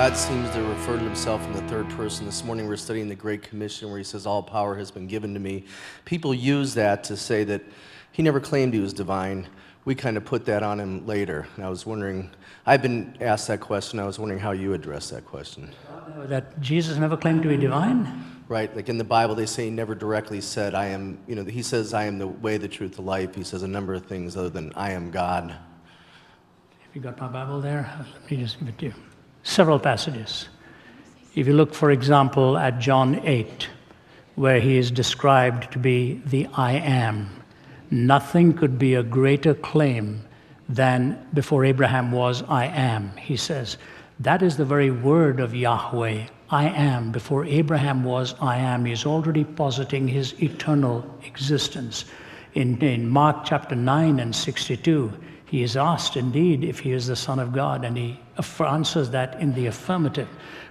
God seems to refer to himself in the third person. This morning we're studying the Great Commission where he says, all power has been given to me. People use that to say that he never claimed he was divine. We kind of put that on him later. And I was wondering, I've been asked that question. I was wondering how you address that question. That Jesus never claimed to be divine? Right, like in the Bible they say he never directly said, I am, he says, I am the way, the truth, the life. He says a number of things other than I am God. Have you got my Bible there? Let me just give it to you. Several passages. If you look, for example, at John 8, where he is described to be the I am, nothing could be a greater claim than before Abraham was I am. He says, that is the very word of Yahweh, I am. Before Abraham was I am. He's already positing his eternal existence. In Mark chapter 9 and 62, he is asked indeed if he is the Son of God, and he answers that in the affirmative.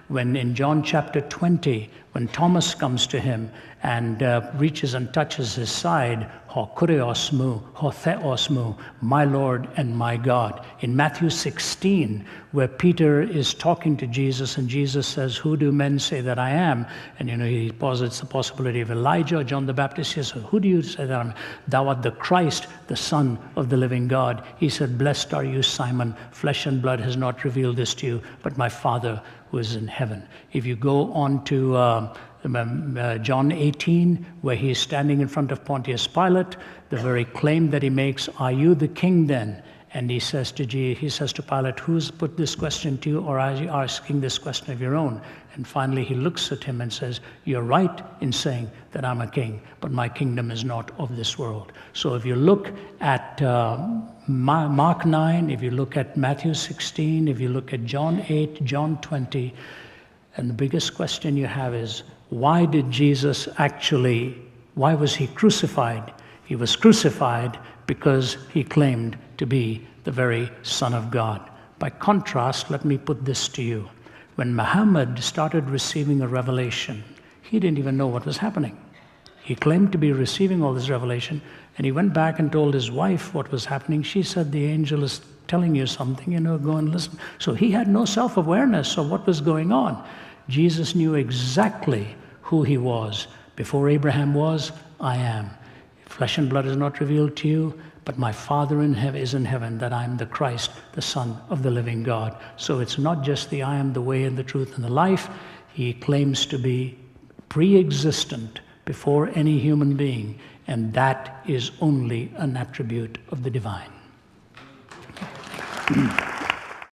When in John chapter 20, when Thomas comes to him and reaches and touches his side, ho kurios mu, ho theos mu, my Lord and my God. In Matthew 16, where Peter is talking to Jesus and Jesus says, who do men say that I am? And he posits the possibility of Elijah or John the Baptist. He says, who do you say that I am? Thou art the Christ, the Son of the living God. He said, blessed are you, Simon. Flesh and blood has not revealed this to you, but my Father who is in heaven. If you go on to John 18, where he is standing in front of Pontius Pilate, the very claim that he makes, are you the king then? And he says to Pilate, who's put this question to you, or are you asking this question of your own? And finally he looks at him and says, you're right in saying that I'm a king, but my kingdom is not of this world. So if you look at Mark 9, if you look at Matthew 16, if you look at John 8, John 20, and the biggest question you have is, why was he crucified? He was crucified because he claimed to be the very Son of God. By contrast, let me put this to you. When Muhammad started receiving a revelation, he didn't even know what was happening. He claimed to be receiving all this revelation, and he went back and told his wife what was happening. She said, the angel is telling you something, go and listen. So he had no self-awareness of what was going on. Jesus knew exactly who he was. Before Abraham was, I am. Flesh and blood is not revealed to you, but my Father in heaven is in heaven, that I am the Christ, the Son of the living God. So it's not just the I am the way and the truth and the life. He claims to be pre-existent before any human being, and that is only an attribute of the divine.